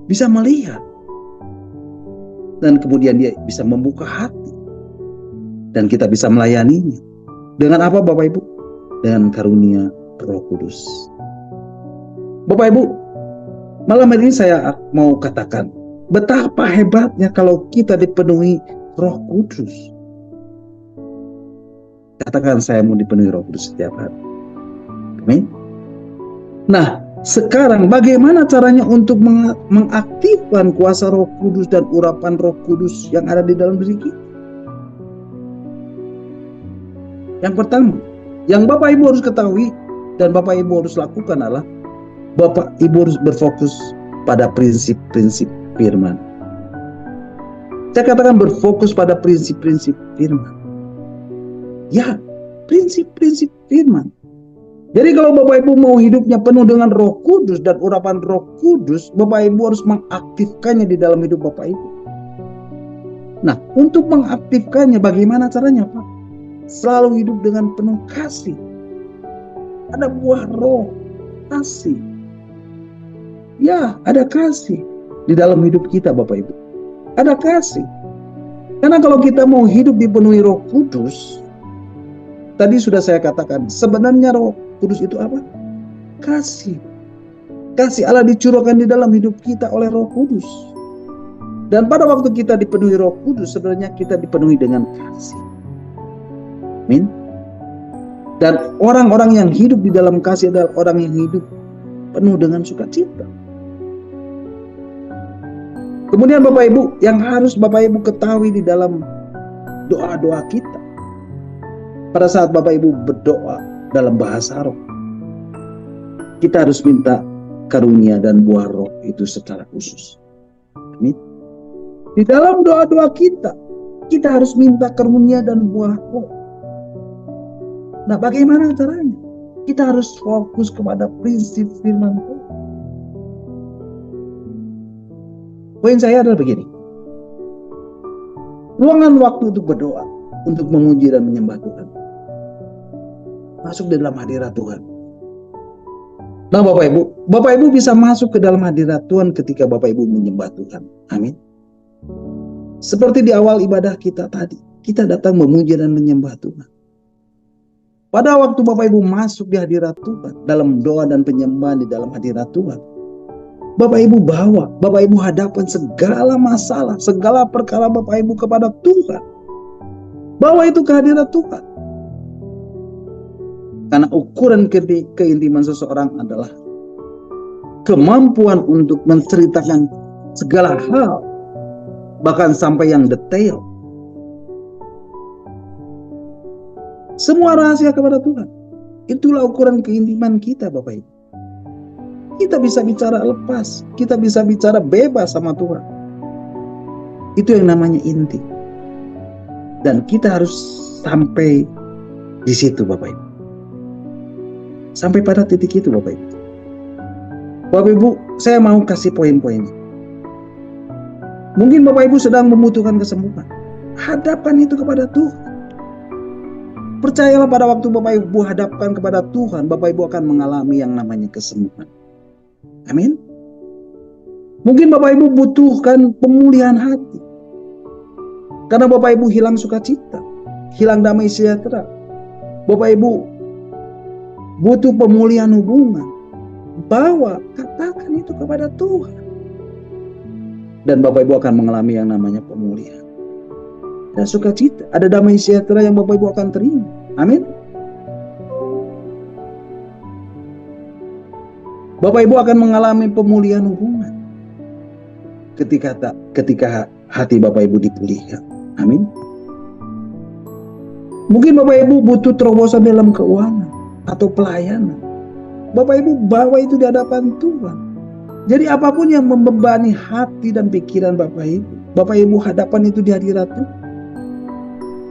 bisa melihat, dan kemudian dia bisa membuka hati, dan kita bisa melayaninya. Dengan apa, Bapak Ibu? Dengan karunia Roh Kudus. Bapak Ibu, malam ini saya mau katakan betapa hebatnya kalau kita dipenuhi Roh Kudus. Katakan, saya mau dipenuhi Roh Kudus setiap hari. Amin. Nah, sekarang bagaimana caranya untuk mengaktifkan kuasa Roh Kudus dan urapan Roh Kudus yang ada di dalam diri kita? Yang pertama, yang Bapak Ibu harus ketahui dan Bapak Ibu harus lakukan adalah Bapak Ibu harus berfokus pada prinsip-prinsip firman. Saya katakan berfokus pada prinsip-prinsip firman. Ya, prinsip-prinsip firman. Jadi kalau Bapak Ibu mau hidupnya penuh dengan Roh Kudus dan urapan Roh Kudus, Bapak Ibu harus mengaktifkannya di dalam hidup Bapak Ibu. Nah, untuk mengaktifkannya bagaimana caranya, Pak? Selalu hidup dengan penuh kasih. Ada buah roh, kasih. Ya, ada kasih di dalam hidup kita, Bapak Ibu. Ada kasih. Karena kalau kita mau hidup dipenuhi Roh Kudus, tadi sudah saya katakan, sebenarnya Roh Kudus itu apa? Kasih. Kasih Allah dicurahkan di dalam hidup kita oleh Roh Kudus. Dan pada waktu kita dipenuhi Roh Kudus, sebenarnya kita dipenuhi dengan kasih. Amin. Dan orang-orang yang hidup di dalam kasih adalah orang yang hidup penuh dengan sukacita. Kemudian Bapak Ibu, yang harus Bapak Ibu ketahui di dalam doa-doa kita, pada saat Bapak Ibu berdoa dalam bahasa roh, kita harus minta karunia dan buah roh itu secara khusus. Amin. Di dalam doa-doa kita harus minta karunia dan buah roh. Nah, bagaimana caranya? Kita harus fokus kepada prinsip firman Tuhan. Poin saya adalah begini. Luangkan waktu untuk berdoa, untuk memuji dan menyembah Tuhan. Masuk di dalam hadirat Tuhan. Nah, Bapak Ibu bisa masuk ke dalam hadirat Tuhan ketika Bapak Ibu menyembah Tuhan. Amin. Seperti di awal ibadah kita tadi, kita datang memuji dan menyembah Tuhan. Pada waktu Bapak Ibu masuk di hadirat Tuhan, dalam doa dan penyembahan di dalam hadirat Tuhan, Bapak Ibu bawa, Bapak Ibu hadapkan segala masalah, segala perkara Bapak Ibu kepada Tuhan. Bawa itu ke hadirat Tuhan. Karena ukuran keintiman seseorang adalah kemampuan untuk menceritakan segala hal, bahkan sampai yang detail. Semua rahasia kepada Tuhan. Itulah ukuran keintiman kita, Bapak Ibu. Kita bisa bicara lepas, kita bisa bicara bebas sama Tuhan. Itu yang namanya inti. Dan kita harus sampai Di situ Bapak Ibu. Sampai pada titik itu Bapak Ibu. Bapak Ibu, saya mau kasih poin-poin. Mungkin Bapak Ibu sedang membutuhkan kesembuhan. Hadapkan itu kepada Tuhan. Percayalah pada waktu Bapak Ibu hadapkan kepada Tuhan, Bapak Ibu akan mengalami yang namanya kesembuhan. Amin. Mungkin Bapak Ibu butuhkan pemulihan hati. Karena Bapak Ibu hilang sukacita, hilang damai sejahtera. Bapak Ibu butuh pemulihan hubungan. Katakan itu kepada Tuhan. Dan Bapak Ibu akan mengalami yang namanya pemulihan. Ada sukacita, ada damai sejahtera yang Bapak Ibu akan terima. Amin. Bapak Ibu akan mengalami pemulihan hubungan ketika hati Bapak Ibu dipulihkan. Amin. Mungkin Bapak Ibu butuh terobosan dalam keuangan atau pelayanan. Bapak Ibu bawa itu di hadapan Tuhan. Jadi apapun yang membebani hati dan pikiran Bapak Ibu hadapkan itu di hadirat Tuhan.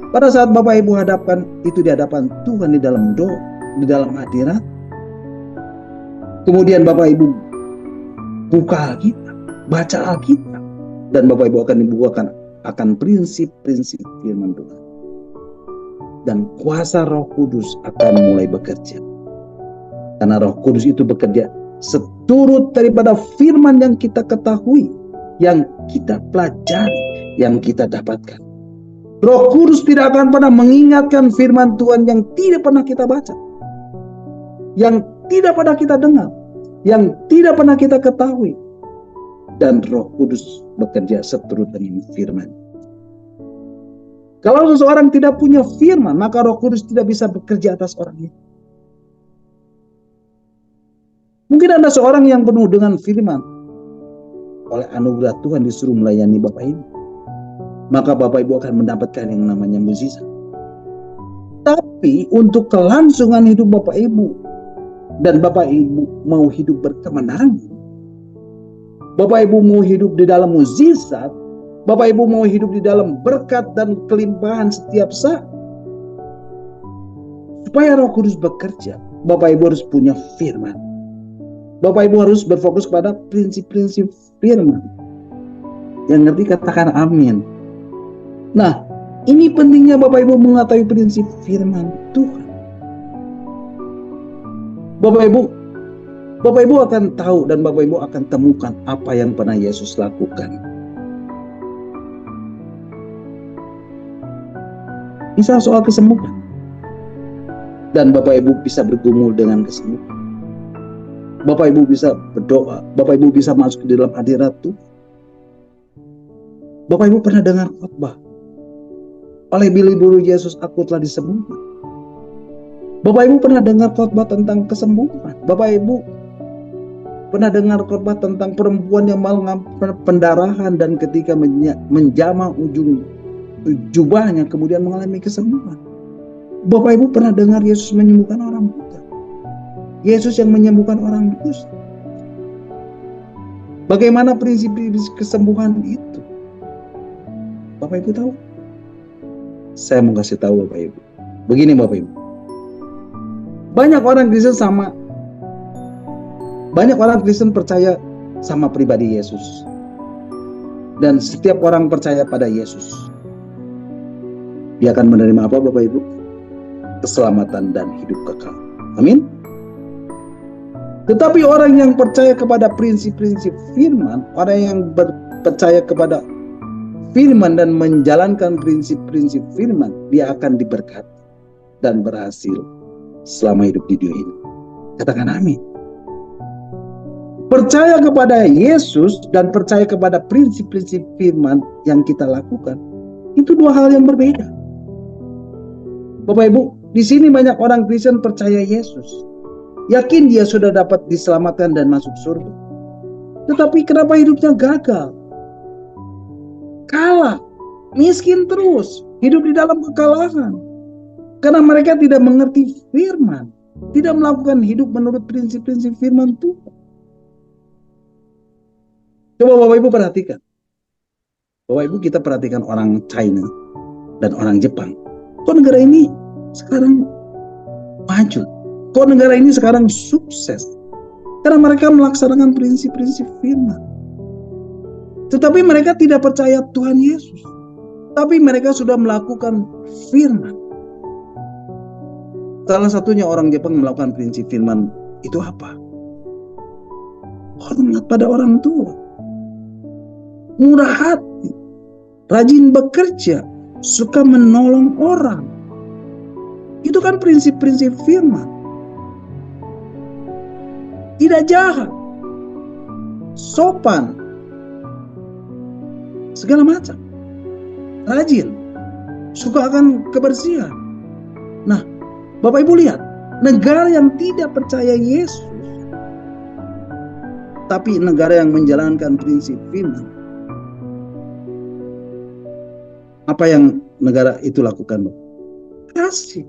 Pada saat Bapak Ibu hadapkan itu di hadapan Tuhan di dalam doa, di dalam hadirat. Kemudian Bapak Ibu buka Alkitab, baca Alkitab, dan Bapak Ibu akan dibukakan akan prinsip-prinsip firman Tuhan. Dan kuasa Roh Kudus akan mulai bekerja. Karena Roh Kudus itu bekerja seturut daripada firman yang kita ketahui, yang kita pelajari, yang kita dapatkan. Roh Kudus tidak akan pernah mengingatkan firman Tuhan yang tidak pernah kita baca, yang tidak pernah kita dengar, yang tidak pernah kita ketahui. Dan Roh Kudus bekerja seturut dengan firman. Kalau seseorang tidak punya firman, maka Roh Kudus tidak bisa bekerja atas orang itu. Mungkin Anda seorang yang penuh dengan firman, oleh anugerah Tuhan disuruh melayani Bapak Ibu, maka Bapak Ibu akan mendapatkan yang namanya mukjizat. Tapi untuk kelangsungan hidup Bapak Ibu, dan Bapak Ibu mau hidup berkemenangan, Bapak Ibu mau hidup di dalam mukjizat, Bapak Ibu mau hidup di dalam berkat dan kelimpahan setiap saat, supaya Roh Kudus bekerja, Bapak Ibu harus punya firman. Bapak Ibu harus berfokus pada prinsip-prinsip firman. Yang ngerti katakan amin. Nah, ini pentingnya Bapak Ibu mengetahui prinsip firman Tuhan. Bapak Ibu akan tahu dan Bapak Ibu akan temukan apa yang pernah Yesus lakukan. Misal soal kesembuhan. Dan Bapak Ibu bisa bergumul dengan kesembuhan. Bapak Ibu bisa berdoa, Bapak Ibu bisa masuk ke dalam hadirat Tuhan. Bapak Ibu pernah dengar khotbah, oleh bulu-bulu Yesus aku telah disembuhkan. Bapak Ibu pernah dengar khotbah tentang kesembuhan. Bapak Ibu pernah dengar khotbah tentang perempuan yang mengalami pendarahan dan ketika menjamah ujung jubahnya kemudian mengalami kesembuhan. Bapak Ibu pernah dengar Yesus menyembuhkan orang buta, Yesus yang menyembuhkan orang kusta. Bagaimana prinsip-prinsip kesembuhan itu? Bapak Ibu tahu? Saya mau kasih tahu Bapak Ibu. Begini Bapak Ibu. Banyak orang Kristen percaya sama pribadi Yesus. Dan setiap orang percaya pada Yesus, dia akan menerima apa Bapak Ibu? Keselamatan dan hidup kekal. Amin. Tetapi orang yang percaya kepada prinsip-prinsip firman, orang yang percaya kepada firman dan menjalankan prinsip-prinsip firman, dia akan diberkati dan berhasil selama hidup di dunia ini. Katakan amin. Percaya kepada Yesus dan percaya kepada prinsip-prinsip firman yang kita lakukan, itu dua hal yang berbeda. Bapak Ibu, di sini banyak orang Kristen percaya Yesus, yakin dia sudah dapat diselamatkan dan masuk surga. Tetapi kenapa hidupnya gagal? Kalah, miskin terus, hidup di dalam kekalahan. Karena mereka tidak mengerti firman, tidak melakukan hidup menurut prinsip-prinsip firman Tuhan. Coba Bapak Ibu perhatikan. Bapak Ibu kita perhatikan orang China dan orang Jepang. Kok negara ini sekarang maju. Kok negara ini sekarang sukses? Karena mereka melaksanakan prinsip-prinsip firman. Tetapi mereka tidak percaya Tuhan Yesus. Tapi mereka sudah melakukan firman. Salah satunya orang Jepang melakukan prinsip firman itu apa? Hormat pada orang tua. Murah hati. Rajin bekerja. Suka menolong orang. Itu kan prinsip-prinsip firman. Tidak jahat. Sopan. Segala macam. Rajin. Suka akan kebersihan. Nah, Bapak Ibu lihat. Negara yang tidak percaya Yesus. Tapi negara yang menjalankan prinsip firman. Apa yang negara itu lakukan? Kasih.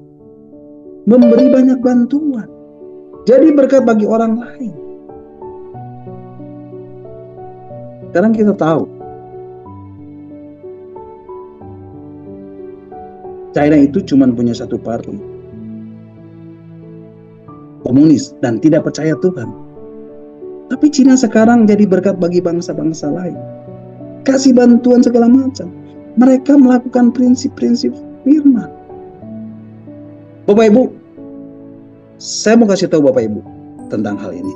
Memberi banyak bantuan. Jadi berkat bagi orang lain. Sekarang kita tahu. China itu cuma punya satu partai. Komunis dan tidak percaya Tuhan. Tapi Cina sekarang jadi berkat bagi bangsa-bangsa lain. Kasih bantuan segala macam. Mereka melakukan prinsip-prinsip firman. Bapak Ibu, saya mau kasih tahu Bapak Ibu tentang hal ini.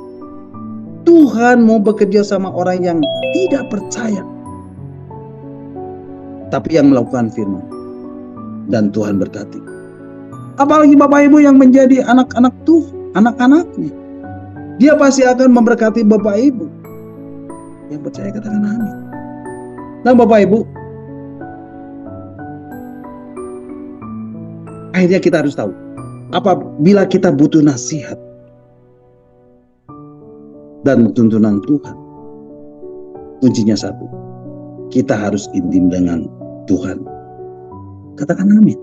Tuhan mau bekerja sama orang yang tidak percaya. Tapi yang melakukan firman. Dan Tuhan berkati. Apalagi Bapak Ibu yang menjadi anak-anak Tuhan, anak-anaknya. Dia pasti akan memberkati Bapak Ibu. Yang percaya katakan amin. Nah Bapak Ibu, akhirnya kita harus tahu. Apabila kita butuh nasihat dan tuntunan Tuhan, kuncinya satu. Kita harus intim dengan Tuhan. Katakan amin.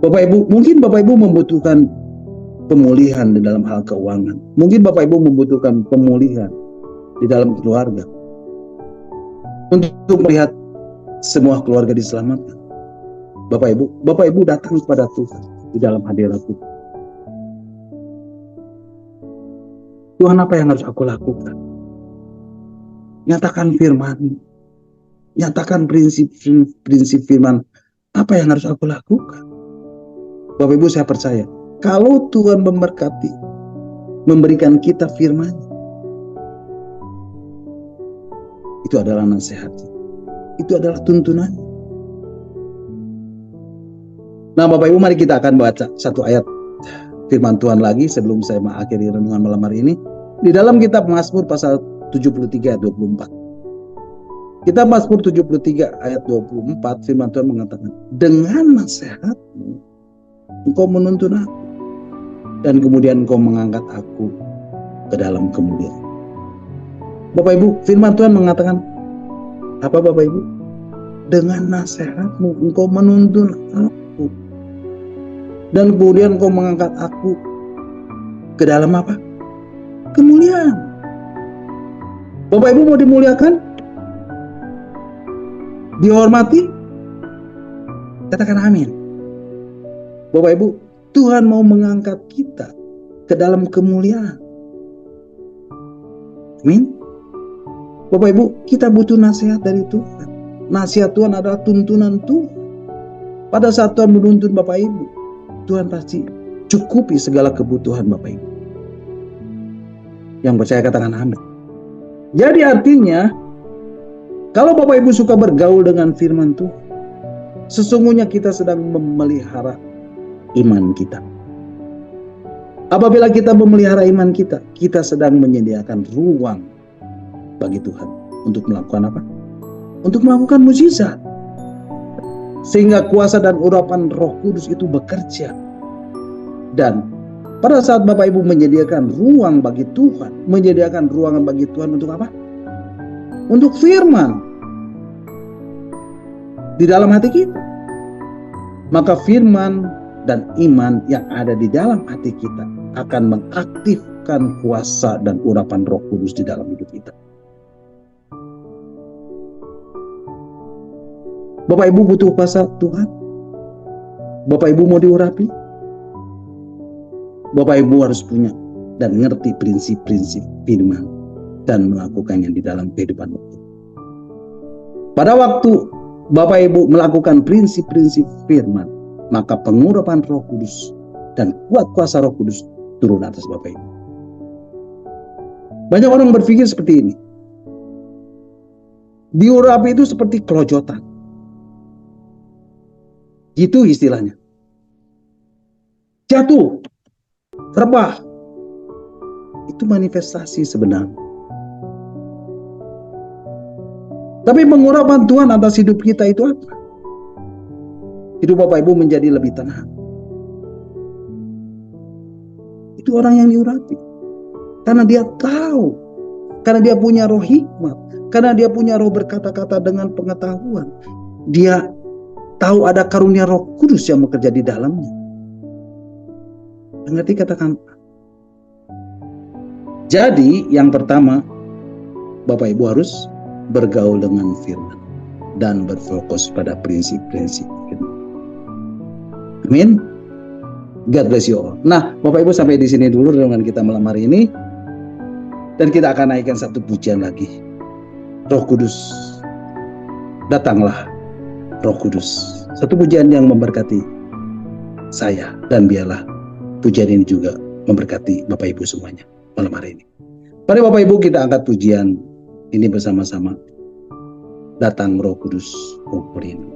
Bapak Ibu, mungkin Bapak Ibu membutuhkan pemulihan di dalam hal keuangan. Mungkin Bapak Ibu membutuhkan pemulihan di dalam keluarga. Untuk melihat semua keluarga diselamatkan. Bapak Ibu datang kepada Tuhan di dalam hadirat Tuhan. Tuhan, apa yang harus aku lakukan? Nyatakan firman. Nyatakan prinsip firman. Apa yang harus aku lakukan? Bapak Ibu, saya percaya kalau Tuhan memberkati, memberikan kita firman, itu adalah nasihat, itu adalah tuntunan. Nah Bapak Ibu, mari kita akan baca satu ayat firman Tuhan lagi sebelum saya mengakhiri renungan malam hari ini. Di dalam kitab Mazmur pasal 73 ayat 24. Kitab Mazmur 73 ayat 24, firman Tuhan mengatakan, dengan nasihatmu engkau menuntun aku, dan kemudian engkau mengangkat aku ke dalam kemuliaan. Bapak Ibu, firman Tuhan mengatakan apa Bapak Ibu? Dengan nasihatmu engkau menuntun aku, dan kemudian engkau mengangkat aku ke dalam apa? Kemuliaan. Bapak Ibu mau dimuliakan? Dihormati? Katakan amin. Bapak Ibu, Tuhan mau mengangkat kita ke dalam kemuliaan. Amin. Bapak Ibu, kita butuh nasihat dari Tuhan. Nasihat Tuhan adalah tuntunan Tuhan. Pada saat Tuhan menuntun Bapak Ibu, Tuhan pasti cukupi segala kebutuhan Bapak Ibu. Yang percaya katakan amin. Jadi artinya, kalau Bapak Ibu suka bergaul dengan firman Tuhan, sesungguhnya kita sedang memelihara iman kita. Apabila kita memelihara iman kita, kita sedang menyediakan ruang bagi Tuhan untuk melakukan apa? Untuk melakukan mukjizat. Sehingga kuasa dan urapan Roh Kudus itu bekerja. Dan pada saat Bapak Ibu menyediakan ruang bagi Tuhan, menyediakan ruangan bagi Tuhan untuk apa? Untuk firman di dalam hati kita. Maka firman dan iman yang ada di dalam hati kita akan mengaktifkan kuasa dan urapan Roh Kudus di dalam hidup kita. Bapak Ibu butuh kuasa Tuhan? Bapak Ibu mau diurapi? Bapak Ibu harus punya dan ngerti prinsip-prinsip firman dan melakukannya di dalam kehidupan kita. Pada waktu Bapak Ibu melakukan prinsip-prinsip firman, maka pengurapan Roh Kudus dan kuat kuasa Roh Kudus turun atas Bapak Ibu. Banyak orang berpikir seperti ini. Diurapi itu seperti kelojotan. Gitu istilahnya. Jatuh, rebah. Itu manifestasi sebenarnya. Tapi pengurapan Tuhan atas hidup kita itu apa? Hidup Bapak Ibu menjadi lebih tenang. Itu orang yang diurapi. Karena dia tahu. Karena dia punya roh hikmat. Karena dia punya roh berkata-kata dengan pengetahuan. Dia tahu ada karunia Roh Kudus yang bekerja di dalamnya. Mengerti katakan. Jadi yang pertama, Bapak Ibu harus bergaul dengan firman dan berfokus pada prinsip-prinsip firman. Amin. God bless you all. Nah, Bapak Ibu sampai di sini dulu dengan kita malam hari ini. Dan kita akan naikkan satu pujian lagi. Roh Kudus, datanglah Roh Kudus. Satu pujian yang memberkati saya, dan biarlah pujian ini juga memberkati Bapak Ibu semuanya malam hari ini. Mari Bapak Ibu kita angkat pujian ini bersama-sama. Datang Roh Kudus, oh pelindung.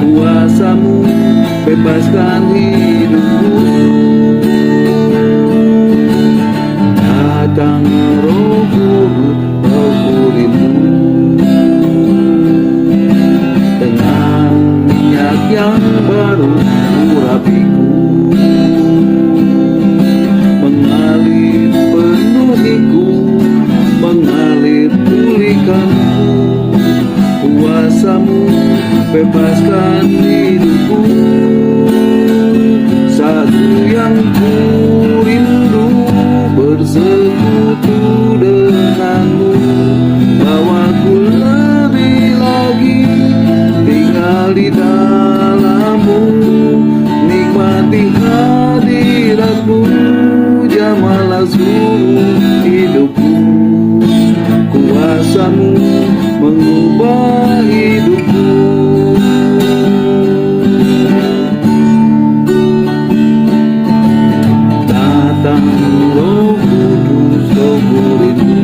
Kuasamu bebaskan hidupku. Datang Roh Kudus, Aku rindu. Dengan minyak yang baru urapiku, mengalir penuhiku, mengalir pulihkanku. Kuasamu bebaskan hidupku. Satu yang ku rindu, bersekutu denganmu. Bawaku lebih lagi tinggal di dalammu. Nikmati hadiratmu, jamalah seluruh hidupku. Kuasamu mengubah hidupku. Datang Roh Kudus, Aku rindu.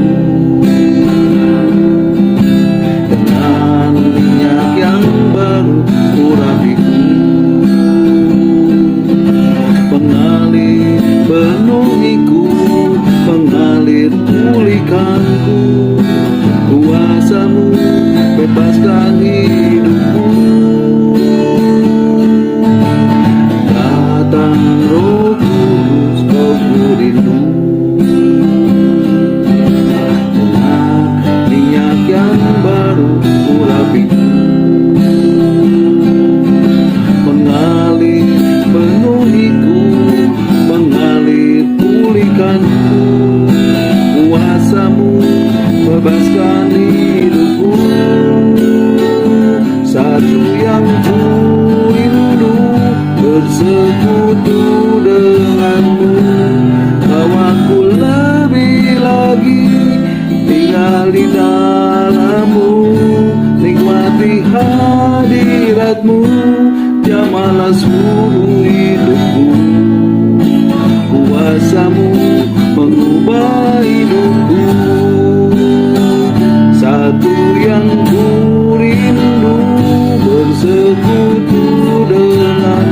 Dengan minyak yang baru urapiku, mengalir penuhiku, mengalir pulihkanku. Kuasamu bebaskan hidupku. Datang Roh Kudus, Aku rindu. Dengan minyak yang baru urapiku, mengalir penuhiku, mengalir pulihkanku. Kuasamu bebaskan hidupku. Satu yang ku rindu, bersekutu denganmu. Bawaku lebih lagi tinggal di dalammu. Nikmati hadiratmu, jamalah seluruh hidupku. Kuasamu mengubah hidupku. Satu yang ku rindu, bersekutu dengan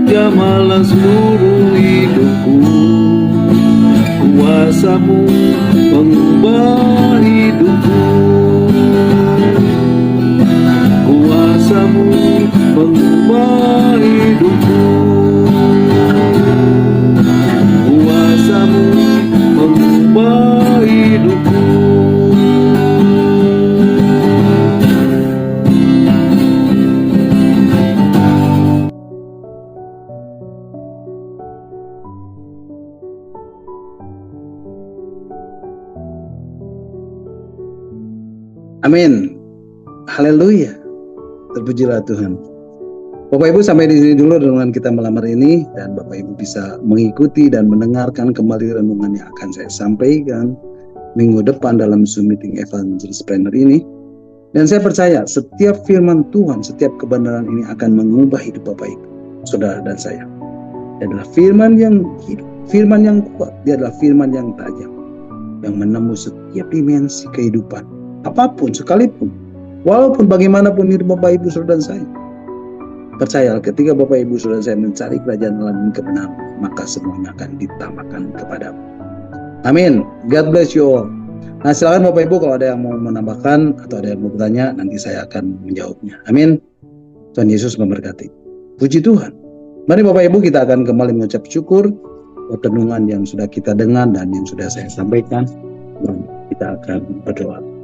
Jamahlah seluruh hidupku, kuasa-Mu mengubah hidupku, kuasa-Mu mengubah hidupku, kuasa-Mu mengubah hidupku. Amin. Haleluya. Terpujilah Tuhan. Bapak Ibu, sampai di sini dulu renungan kita malam hari ini, dan Bapak Ibu bisa mengikuti dan mendengarkan kembali renungan yang akan saya sampaikan minggu depan dalam Zoom meeting Evangelist Planner ini. Dan saya percaya setiap firman Tuhan, setiap kebenaran ini akan mengubah hidup Bapak Ibu, saudara dan saya. Dia adalah firman yang hidup, firman yang kuat, dia adalah firman yang tajam, yang menembus setiap dimensi kehidupan, apapun sekalipun, walaupun bagaimanapun hidup Bapak Ibu saudara dan saya. Percayalah, ketika Bapak Ibu saudara saya mencari kerajaan Allah dan kebenaran, maka semuanya akan ditambahkan kepadamu. Amin. God bless you all. Nah, silakan Bapak Ibu kalau ada yang mau menambahkan atau ada yang mau bertanya, nanti saya akan menjawabnya. Amin. Tuhan Yesus memberkati. Puji Tuhan. Mari Bapak Ibu, kita akan kembali mengucap syukur buat renungan yang sudah kita dengar dan yang sudah saya sampaikan. Dan kita akan berdoa.